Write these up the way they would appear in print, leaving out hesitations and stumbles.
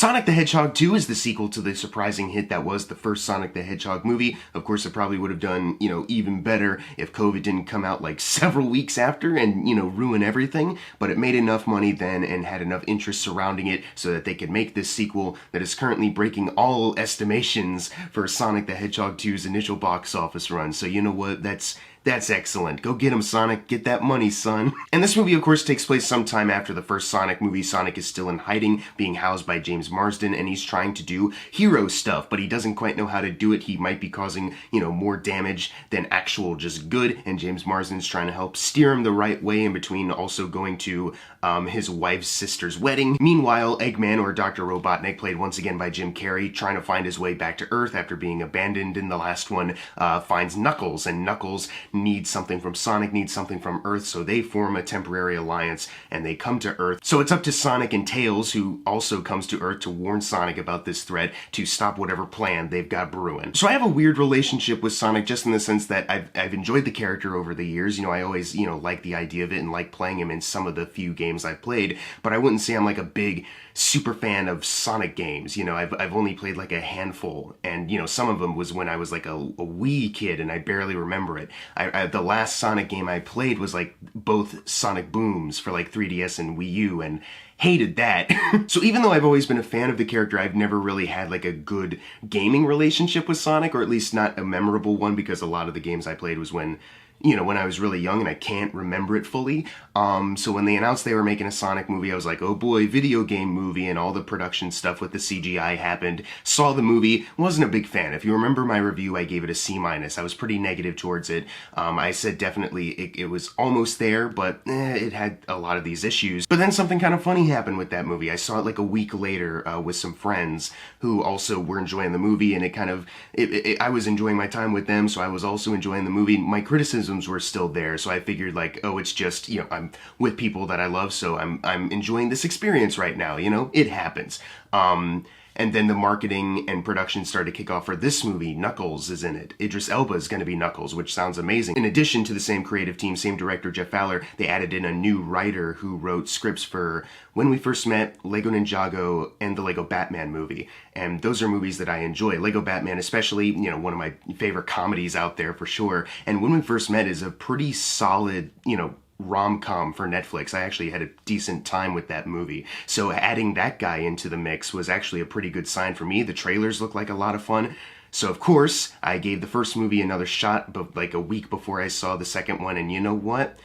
Sonic the Hedgehog 2 is the sequel to the surprising hit that was the first Sonic the Hedgehog movie. Of course, it probably would have done, even better if COVID didn't come out like several weeks after and, ruin everything. But it made enough money then and had enough interest surrounding it so that they could make this sequel that is currently breaking all estimations for Sonic the Hedgehog 2's initial box office run. So you know what? That's excellent. Go get him, Sonic. Get that money, son. And this movie, of course, takes place sometime after the first Sonic movie. Sonic is still in hiding, being housed by James Marsden, and he's trying to do hero stuff, but he doesn't quite know how to do it. He might be causing, more damage than actual just good, and James Marsden's trying to help steer him the right way in between also going to his wife's sister's wedding. Meanwhile, Eggman, or Dr. Robotnik, played once again by Jim Carrey, trying to find his way back to Earth after being abandoned in the last one, finds Knuckles, and Knuckles needs something from Sonic, needs something from Earth, so they form a temporary alliance and they come to Earth. So it's up to Sonic and Tails, who also comes to Earth, to warn Sonic about this threat to stop whatever plan they've got brewing. So I have a weird relationship with Sonic, just in the sense that I've enjoyed the character over the years. I always, like the idea of it and like playing him in some of the few games I've played, but I wouldn't say I'm like a big super fan of Sonic games. I've only played like a handful, and some of them was when I was like a wee kid and I barely remember it. The last Sonic game I played was like both Sonic Booms for like 3DS and Wii U, and hated that. So even though I've always been a fan of the character, I've never really had like a good gaming relationship with Sonic, or at least not a memorable one, because a lot of the games I played was when I was really young and I can't remember it fully. So when they announced they were making a Sonic movie, I was like, oh boy, video game movie, and all the production stuff with the CGI happened. Saw the movie, wasn't a big fan. If you remember my review, I gave it a C-. I was pretty negative towards it. I said definitely it was almost there, but it had a lot of these issues. But then something kind of funny happened with that movie. I saw it like a week later with some friends who also were enjoying the movie, and I was enjoying my time with them, so I was also enjoying the movie. My criticisms were still there, so I figured like, oh, it's just, I'm with people that I love, so I'm enjoying this experience right now, it happens. And then the marketing and production started to kick off for this movie. Knuckles is in it. Idris Elba is going to be Knuckles, which sounds amazing. In addition to the same creative team, same director, Jeff Fowler, they added in a new writer who wrote scripts for When We First Met, Lego Ninjago, and the Lego Batman movie. And those are movies that I enjoy. Lego Batman especially, one of my favorite comedies out there for sure. And When We First Met is a pretty solid, rom-com for Netflix. I actually had a decent time with that movie. So adding that guy into the mix was actually a pretty good sign for me. The trailers look like a lot of fun. So of course, I gave the first movie another shot, but like a week before I saw the second one, and you know what?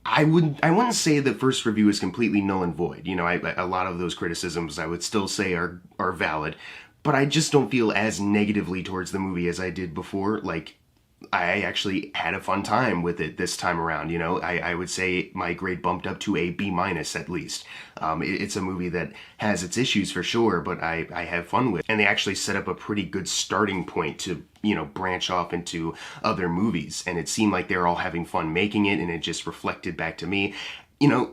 I wouldn't say the first review is completely null and void. A lot of those criticisms I would still say are valid, but I just don't feel as negatively towards the movie as I did before. Like, I actually had a fun time with it this time around. I would say my grade bumped up to a B- at least. It's a movie that has its issues for sure, but I have fun with it. And they actually set up a pretty good starting point to, branch off into other movies. And it seemed like they were all having fun making it, and it just reflected back to me.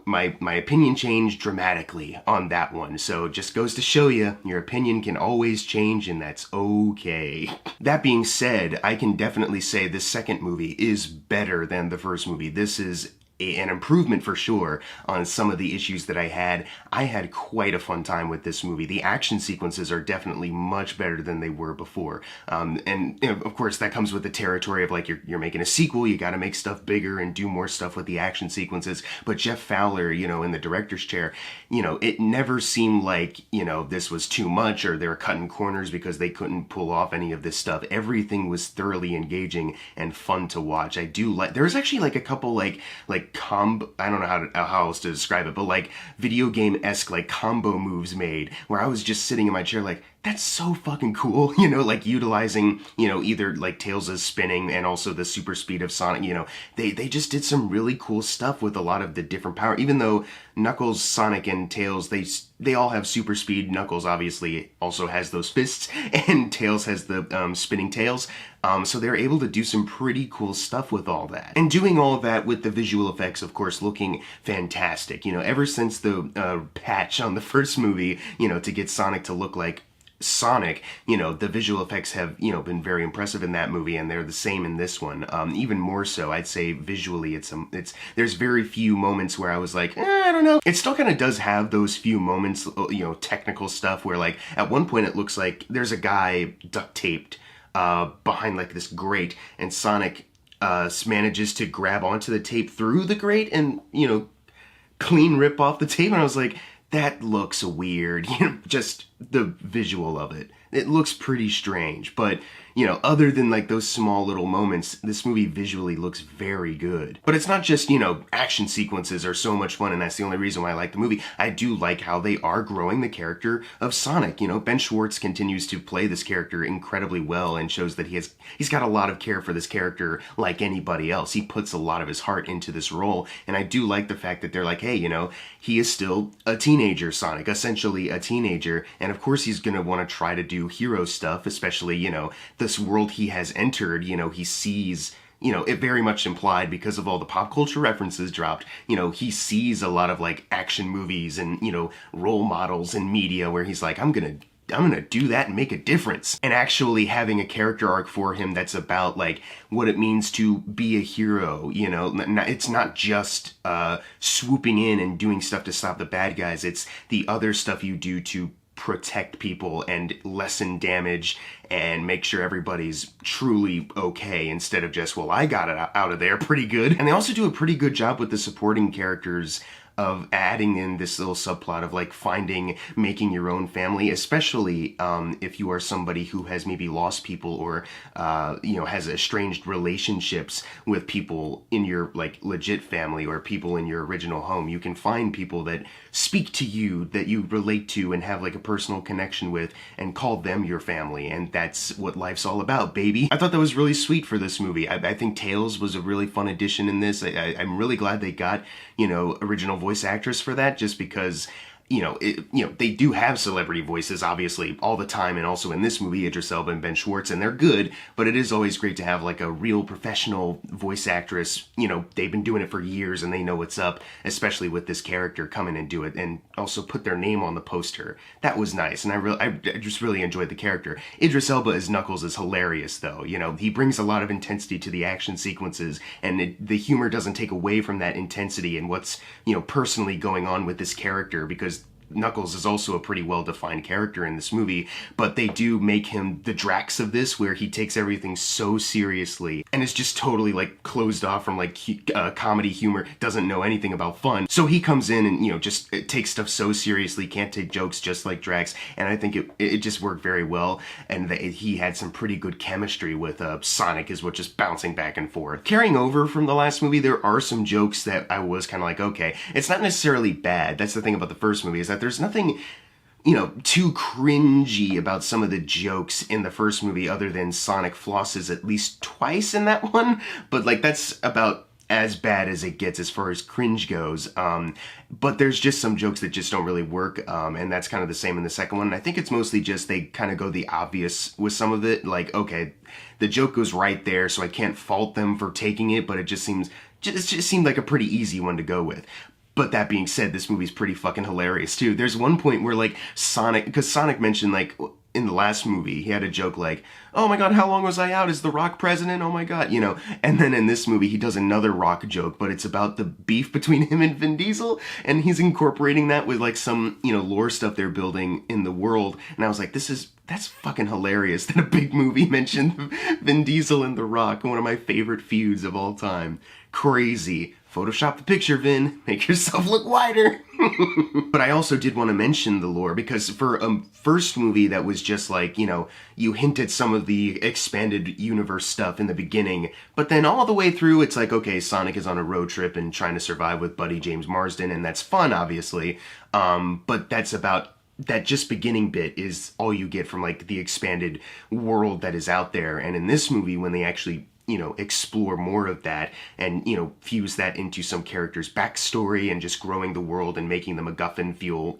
My opinion changed dramatically on that one, so it just goes to show you, your opinion can always change, and that's okay. That being said, I can definitely say this second movie is better than the first movie. This is an improvement for sure on some of the issues that I had. I had quite a fun time with this movie. The action sequences are definitely much better than they were before. And of course that comes with the territory of like, you're making a sequel, you gotta make stuff bigger and do more stuff with the action sequences. But Jeff Fowler, in the director's chair, it never seemed like, this was too much or they were cutting corners because they couldn't pull off any of this stuff. Everything was thoroughly engaging and fun to watch. I do like, there was actually like a couple like I don't know how else to describe it, but like video game-esque like combo moves made where I was just sitting in my chair like, that's so fucking cool, like utilizing, either like Tails' spinning and also the super speed of Sonic, they just did some really cool stuff with a lot of the different power, even though Knuckles, Sonic, and Tails, they all have super speed. Knuckles obviously also has those fists, and Tails has the spinning tails, so they're able to do some pretty cool stuff with all that. And doing all of that with the visual effects, of course, looking fantastic. Ever since the patch on the first movie, to get Sonic to look like Sonic, the visual effects have, been very impressive in that movie, and they're the same in this one. Even more so, I'd say visually, there's very few moments where I was like, I don't know. It still kind of does have those few moments, technical stuff where, like, at one point it looks like there's a guy duct taped behind like this grate, and Sonic manages to grab onto the tape through the grate and, clean rip off the tape, and I was like, that looks weird. Just the visual of it. It looks pretty strange, but, other than like those small little moments, this movie visually looks very good. But it's not just, action sequences are so much fun, and that's the only reason why I like the movie. I do like how they are growing the character of Sonic. Ben Schwartz continues to play this character incredibly well and shows that he's got a lot of care for this character like anybody else. He puts a lot of his heart into this role, and I do like the fact that they're like, hey, he is still a teenager, Sonic, essentially a teenager, and of course he's gonna want to try to do hero stuff, especially, this world he has entered, he sees, it very much implied because of all the pop culture references dropped, he sees a lot of like action movies and, role models in media where he's like, I'm gonna do that and make a difference. And actually having a character arc for him that's about like what it means to be a hero, it's not just swooping in and doing stuff to stop the bad guys, it's the other stuff you do to protect people and lessen damage and make sure everybody's truly okay instead of just, well, I got it out of there pretty good. And they also do a pretty good job with the supporting characters of adding in this little subplot of like making your own family, especially if you are somebody who has maybe lost people or has estranged relationships with people in your like legit family or people in your original home. You can find people that speak to you, that you relate to and have like a personal connection with, and call them your family, and that's what life's all about, baby. I thought that was really sweet for this movie. I think Tails was a really fun addition in this. I'm really glad they got original voice actress for that, just because they do have celebrity voices, obviously, all the time, and also in this movie, Idris Elba and Ben Schwartz, and they're good, but it is always great to have, like, a real professional voice actress. They've been doing it for years, and they know what's up, especially with this character, come in and do it, and also put their name on the poster. That was nice, and I just really enjoyed the character. Idris Elba as Knuckles is hilarious, though. He brings a lot of intensity to the action sequences, and the humor doesn't take away from that intensity and what's, personally going on with this character, because Knuckles is also a pretty well-defined character in this movie, but they do make him the Drax of this, where he takes everything so seriously and is just totally like closed off from like comedy humor, doesn't know anything about fun. So he comes in and just takes stuff so seriously, can't take jokes, just like Drax, and I think it just worked very well, and he had some pretty good chemistry with Sonic as well, just bouncing back and forth. Carrying over from the last movie, there are some jokes that I was kind of like, okay, it's not necessarily bad. That's the thing about the first movie, is that there's nothing, too cringy about some of the jokes in the first movie, other than Sonic flosses at least twice in that one. But, like, that's about as bad as it gets as far as cringe goes. But there's just some jokes that just don't really work, and that's kind of the same in the second one. And I think it's mostly just they kind of go the obvious with some of it. Like, okay, the joke goes right there, so I can't fault them for taking it, but it just seemed like a pretty easy one to go with. But that being said, this movie's pretty fucking hilarious, too. There's one point where, like, because Sonic mentioned, like, in the last movie, he had a joke like, oh my god, how long was I out? Is The Rock president? Oh my god, And then in this movie, he does another Rock joke, but it's about the beef between him and Vin Diesel, and he's incorporating that with, like, some, lore stuff they're building in the world. And I was like, that's fucking hilarious that a big movie mentioned Vin Diesel and The Rock, one of my favorite feuds of all time. Crazy. Photoshop the picture, Vin. Make yourself look wider. But I also did want to mention the lore, because for a first movie that was just like, you hinted some of the expanded universe stuff in the beginning, but then all the way through, it's like, okay, Sonic is on a road trip and trying to survive with buddy James Marsden, and that's fun, obviously. But that's about... that just beginning bit is all you get from, like, the expanded world that is out there. And in this movie, when they actually explore more of that and, fuse that into some character's backstory and just growing the world and making the MacGuffin feel,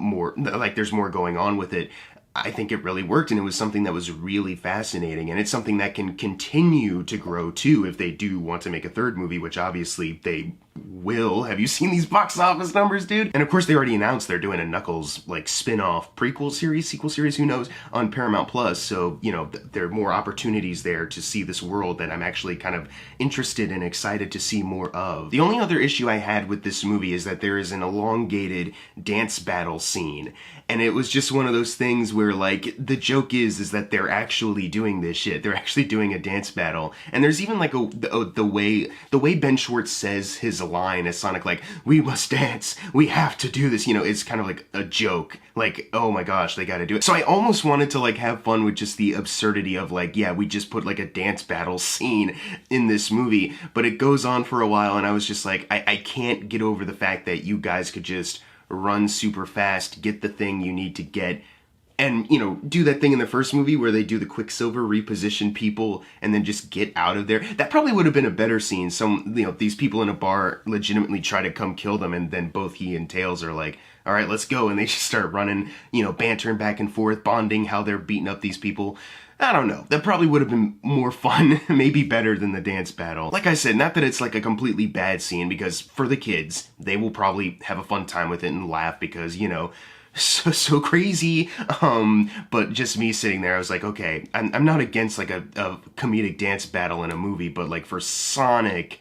more like there's more going on with it. I think it really worked, and it was something that was really fascinating, and it's something that can continue to grow too if they do want to make a third movie, which obviously they Will, have you seen these box office numbers, dude? And of course they already announced they're doing a Knuckles like spin-off prequel series, sequel series, who knows, on Paramount Plus. So, you know, there are more opportunities there to see this world that I'm actually kind of interested and excited to see more of. The only other issue I had with this movie is that there is an elongated dance battle scene. And it was just one of those things where, like, the joke is that they're actually doing this shit. They're actually doing a dance battle. And there's even like the way Ben Schwartz says his line as Sonic, like, we must dance, we have to do this, you know, it's kind of like a joke. Like, oh my gosh, they gotta do it. So I almost wanted to like have fun with just the absurdity of like, yeah, we just put like a dance battle scene in this movie, but it goes on for a while and I was just like, I can't get over the fact that you guys could just run super fast, get the thing you need to get, and, you know, do that thing in the first movie where they do the Quicksilver, reposition people, and then just get out of there. That probably would have been a better scene. Some, you know, these people in a bar legitimately try to come kill them, and then both he and Tails are like, all right, let's go, and they just start running, you know, bantering back and forth, bonding how they're beating up these people. I don't know. That probably would have been more fun, maybe better than the dance battle. Like I said, not that it's like a completely bad scene, because for the kids, they will probably have a fun time with it and laugh because, you know, so crazy. But just me sitting there, I was like, okay, I'm not against like a comedic dance battle in a movie, but like for Sonic,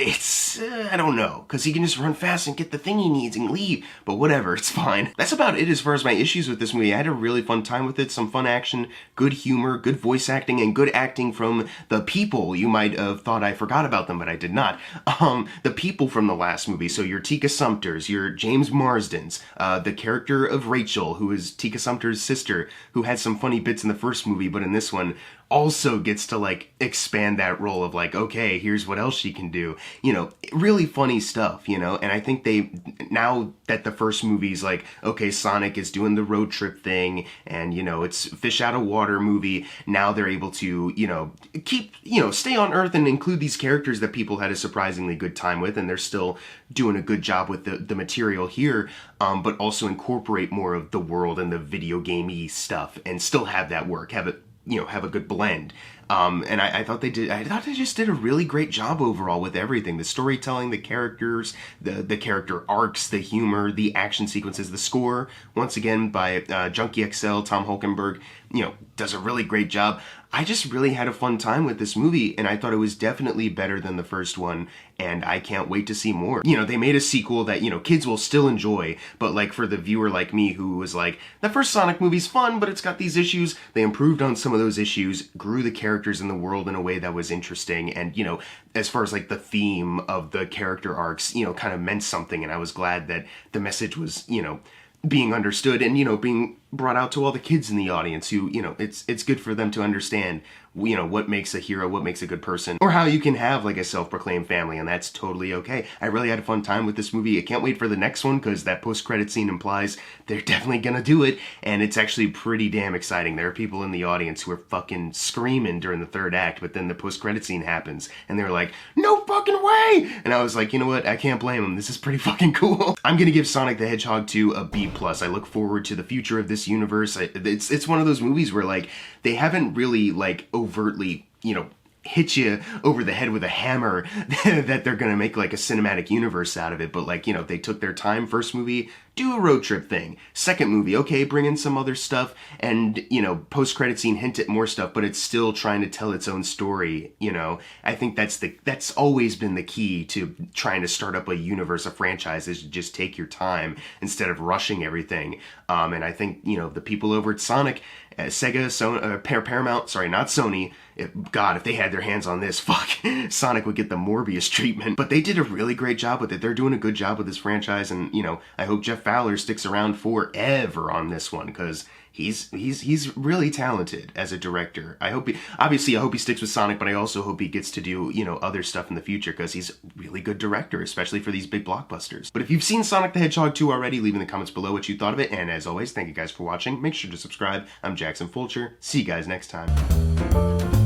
it's, I don't know, because he can just run fast and get the thing he needs and leave, but whatever, it's fine. That's about it as far as my issues with this movie. I had a really fun time with it, some fun action, good humor, good voice acting, and good acting from the people. You might have thought I forgot about them, but I did not. The people from the last movie, so your Tika Sumpters, your James Marsdens, the character of Rachel, who is Tika Sumpter's sister, who had some funny bits in the first movie, but in this one, also gets to like expand that role of like, okay, here's what else she can do, you know, really funny stuff, you know. And I think they, now that the first movie's like, okay, Sonic is doing the road trip thing and, you know, it's fish out of water movie, now they're able to, you know, keep, you know, stay on Earth and include these characters that people had a surprisingly good time with, and they're still doing a good job with the material here, but also incorporate more of the world and the video gamey stuff and still have that work, have it, you know, have a good blend. And I thought they just did a really great job overall with everything. The storytelling, the characters, the character arcs, the humor, the action sequences, the score, once again by Junkie XL, Tom Hulkenberg, you know, does a really great job. I just really had a fun time with this movie, and I thought it was definitely better than the first one, and I can't wait to see more. You know, they made a sequel that, you know, kids will still enjoy, but like for the viewer like me who was like, the first Sonic movie's fun, but it's got these issues, they improved on some of those issues, grew the characters in the world in a way that was interesting, and, you know, as far as like the theme of the character arcs, you know, kind of meant something, and I was glad that the message was, you know, being understood and, you know, being brought out to all the kids in the audience who, you know, it's good for them to understand, you know, what makes a hero, what makes a good person, or how you can have like a self-proclaimed family, and that's totally okay. I really had a fun time with this movie. I can't wait for the next one, because that post-credit scene implies they're definitely gonna do it, and it's actually pretty damn exciting. There are people in the audience who are fucking screaming during the third act, but then the post-credit scene happens, and they're like, no fucking way! And I was like, you know what, I can't blame them. This is pretty fucking cool. I'm gonna give Sonic the Hedgehog 2 a B+. I look forward to the future of this universe. It's one of those movies where like they haven't really like overtly, you know, hit you over the head with a hammer that they're gonna make like a cinematic universe out of it, but like, you know, they took their time. First movie, do a road trip thing. Second movie, okay, bring in some other stuff, and, you know, post-credit scene hint at more stuff, but it's still trying to tell its own story, you know. I think that's always been the key to trying to start up a universe, a franchise, is to just take your time instead of rushing everything. And I think, you know, the people over at Sonic, Sega, Sony, Paramount, sorry, not Sony, God, if they had their hands on this, fuck, Sonic would get the Morbius treatment. But they did a really great job with it. They're doing a good job with this franchise, and, you know, I hope Jeff Fowler sticks around forever on this one, because he's really talented as a director. I hope he sticks with Sonic, but I also hope he gets to do, you know, other stuff in the future, because he's a really good director, especially for these big blockbusters. But if you've seen Sonic the Hedgehog 2 already, leave in the comments below what you thought of it, and as always, thank you guys for watching. Make sure to subscribe. I'm Jackson Fulcher. See you guys next time.